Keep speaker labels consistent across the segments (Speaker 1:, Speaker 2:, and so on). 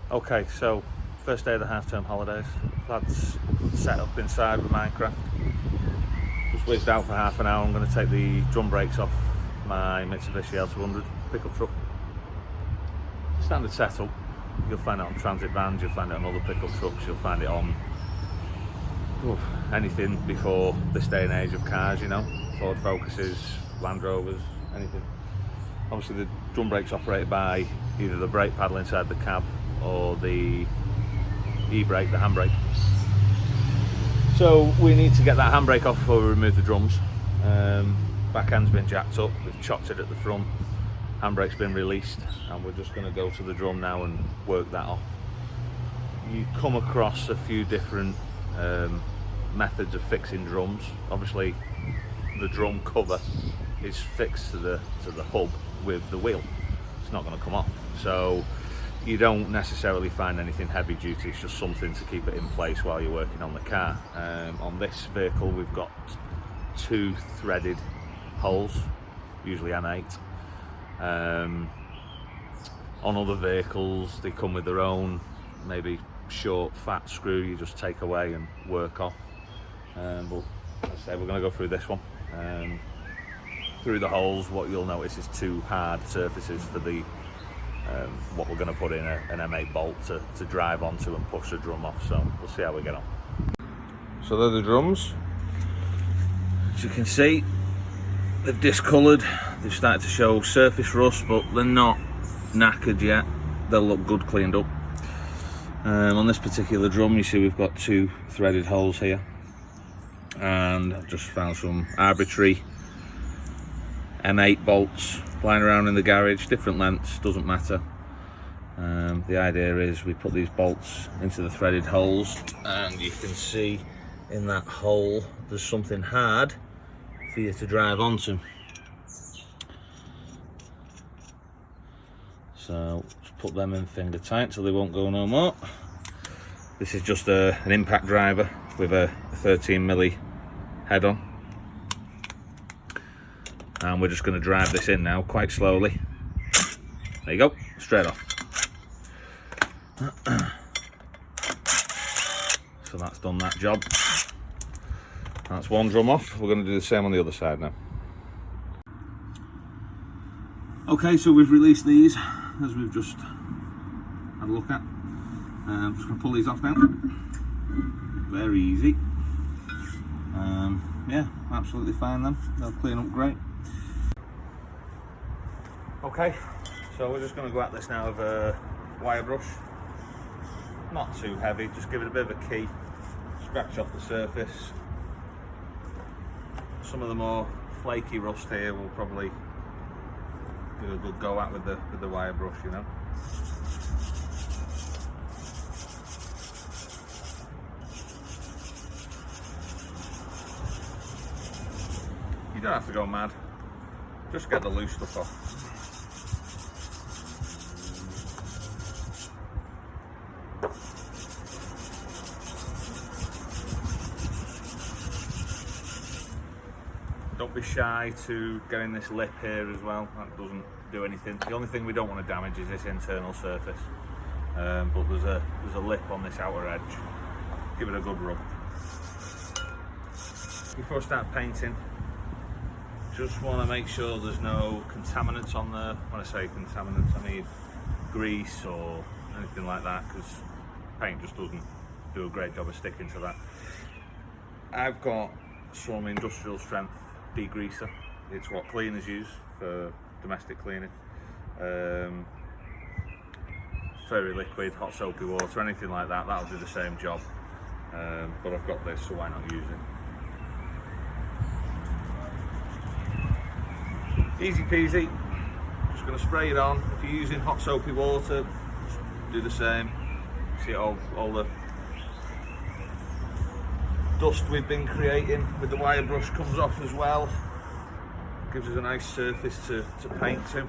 Speaker 1: Okay, so first day of the half-term holidays. Lads set up inside with Minecraft. Just whizzed out for half an hour. I'm going to take the drum brakes off my Mitsubishi L200 pickup truck. Standard setup. You'll find it on transit vans, you'll find it on other pickup trucks, you'll find it on anything before this day and age of cars, you know, Ford Focuses, Land Rovers, anything. Obviously the drum brake's operated by either the brake paddle inside the cab or the e-brake, the handbrake. So we need to get that handbrake off before we remove the drums. Back end's been jacked up, we've chocked it at the front, handbrake's been released, and we're just going to go to the drum now and work that off. You come across a few different methods of fixing drums. Obviously the drum cover is fixed to the hub with the wheel. It's not going to come off, so you don't necessarily find anything heavy duty. It's just something to keep it in place while you're working on the car. On this vehicle we've got 2 threaded holes, usually M8. On other vehicles they come with their own maybe short fat screw you just take away and work off, but as I say, we're going to go through this one. Through the holes, what you'll notice is 2 hard surfaces for the what we're going to put in an M8 bolt to drive onto and push the drum off, so we'll see how we get on. So they're the drums. As you can see, they've discoloured, they've started to show surface rust, but they're not knackered yet. They'll look good cleaned up. On this particular drum you see we've got 2 threaded holes here, and I've just found some arbitrary M8 bolts lying around in the garage, different lengths, doesn't matter. The idea is we put these bolts into the threaded holes, and you can see in that hole there's something hard for you to drive onto. So just put them in finger tight so they won't go no more. This is just an impact driver with a 13mm head on, and we're just going to drive this in now quite slowly. There you go, straight off. So that's done that job. That's one drum off. We're going to do the same on the other side now. Okay, so we've released these as we've just had a look at. I'm just going to pull these off now. Very easy. Yeah, absolutely fine then. They'll clean up great. Okay, so we're just going to go at this now with a wire brush. Not too heavy, just give it a bit of a key. Scratch off the surface. Some of the more flaky rust here will probably do a good go at with the wire brush, you know. You don't have to go mad, just get the loose stuff off. Don't be shy to getting this lip here as well, that doesn't do anything. The only thing we don't want to damage is this internal surface, but there's a lip on this outer edge. Give it a good rub. Before I start painting, just want to make sure there's no contaminants on there. When I say contaminants, I mean grease or anything like that, because paint just doesn't do a great job of sticking to that. I've got some industrial strength degreaser. It's what cleaners use for domestic cleaning. Fairy liquid, hot soapy water, anything like that, that'll do the same job. But I've got this, so why not use it? Easy peasy, just going to spray it on. If you're using hot soapy water, just do the same. See all the dust we've been creating with the wire brush comes off as well. Gives us a nice surface to paint to.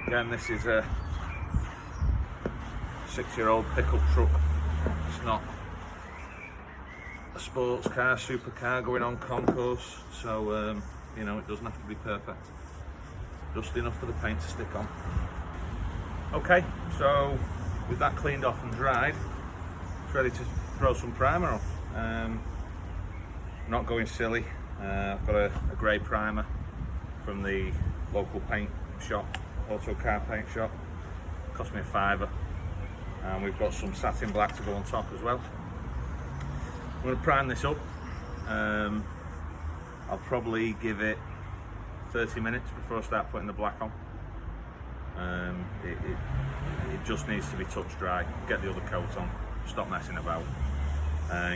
Speaker 1: Again, this is a 6-year-old pickup truck. It's not a sports car, supercar going on concourse, so you know, it doesn't have to be perfect. Just enough for the paint to stick on. Okay, so with that cleaned off and dried, it's ready to throw some primer on. Not going silly. I've got a grey primer from the local paint shop, auto car paint shop. Cost me £5, and we've got some satin black to go on top as well. I'm going to prime this up. I'll probably give it 30 minutes before I start putting the black on. It just needs to be touch dry. Get the other coat on, stop messing about.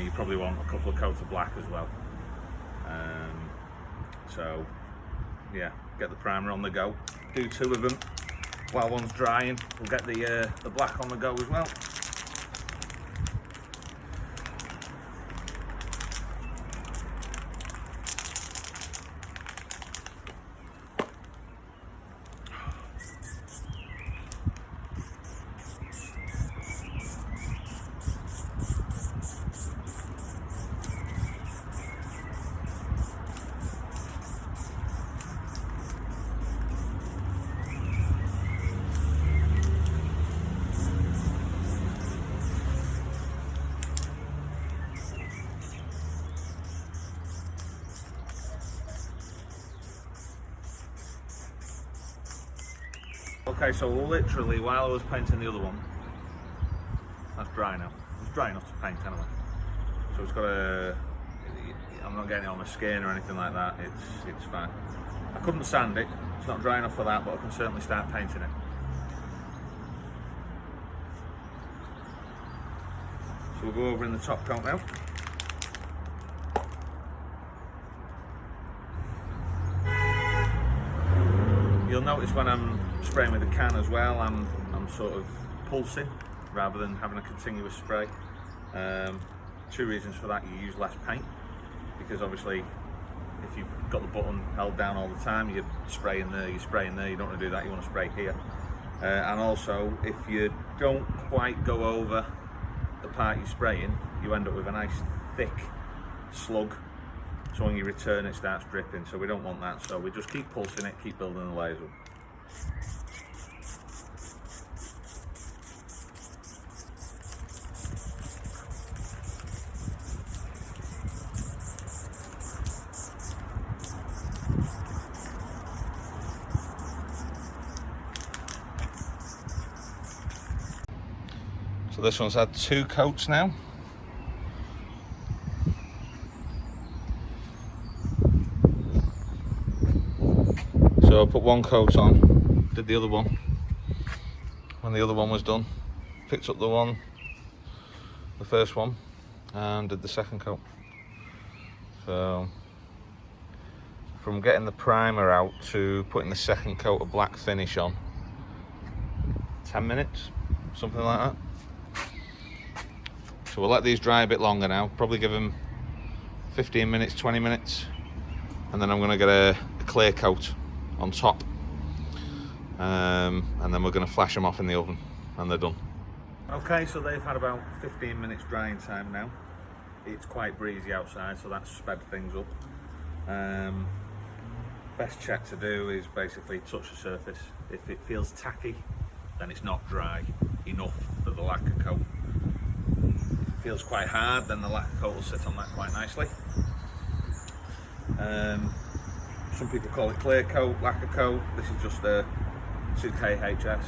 Speaker 1: You probably want a couple of coats of black as well. So yeah, get the primer on the go. Do 2 of them while one's drying. We'll get the black on the go as well. Okay, so literally while I was painting the other one, that's dry now. It's dry enough to paint anyway. So it's got I'm not getting it on my skin or anything like that. It's fine. I couldn't sand it. It's not dry enough for that, but I can certainly start painting it. So we'll go over in the top coat now. You'll notice when I'm spraying with the can as well, I'm sort of pulsing rather than having a continuous spray. 2 reasons for that: you use less paint, because obviously if you've got the button held down all the time, you're spraying there, you don't want to do that, you want to spray here. And also, if you don't quite go over the part you're spraying, you end up with a nice thick slug, so when you return it starts dripping, so we don't want that. So we just keep pulsing it, keep building the layers up. So this one's had 2 coats now. So I put 1 coat on, did the other one. When the other one was done, picked up the first one, and did the second coat. So from getting the primer out to putting the second coat of black finish on, 10 minutes, something like that. So we'll let these dry a bit longer now, probably give them 15 minutes, 20 minutes, and then I'm going to get a clear coat on top, and then we're going to flash them off in the oven, and they're done. Okay, so they've had about 15 minutes drying time now. It's quite breezy outside, so that's sped things up. Best check to do is basically touch the surface. If it feels tacky, then it's not dry enough for the lacquer coat. Feels quite hard, then the lacquer coat will sit on that quite nicely. Some people call it clear coat, lacquer coat. This is just a 2KHS.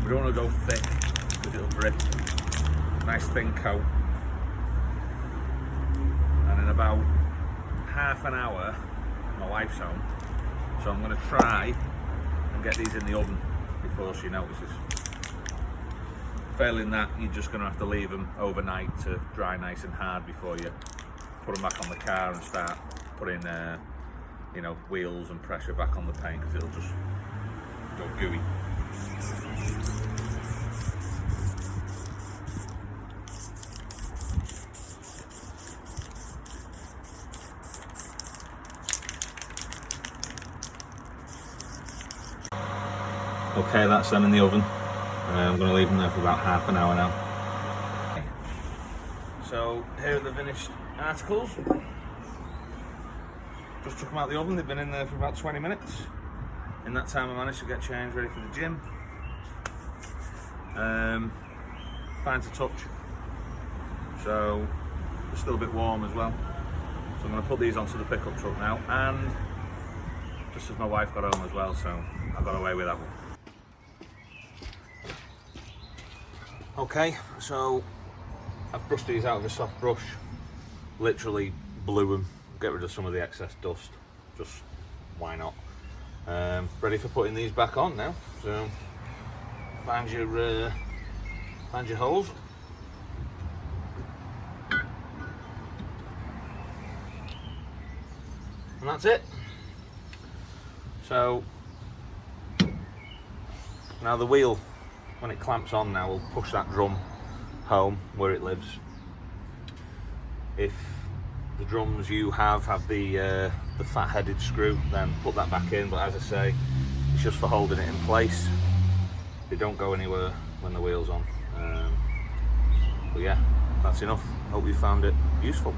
Speaker 1: We don't want to go thick because it'll drip. Nice thin coat. And in about half an hour, my wife's home, so I'm going to try and get these in the oven before she notices. Failing that, you're just going to have to leave them overnight to dry nice and hard before you put them back on the car and start putting wheels and pressure back on the paint, because it'll just go gooey. Okay, that's them in the oven. I'm going to leave them there for about half an hour now. So here are the finished articles. just took them out of the oven. They've been in there for about 20 minutes. In that time I managed to get changed, ready for the gym. Fine to touch. So they're still a bit warm as well. So I'm going to put these onto the pickup truck now, and just as my wife got home as well, so I got away with that one. Okay, so I've brushed these out with a soft brush, literally blew them, get rid of some of the excess dust, just why not. Ready for putting these back on now, so find your holes. And that's it. So now the wheel, when it clamps on now, will push that drum home where it lives. If the drums you have the fat-headed screw, then put that back in, but as I say, it's just for holding it in place. They don't go anywhere when the wheel's on. But yeah, that's enough. Hope you found it useful.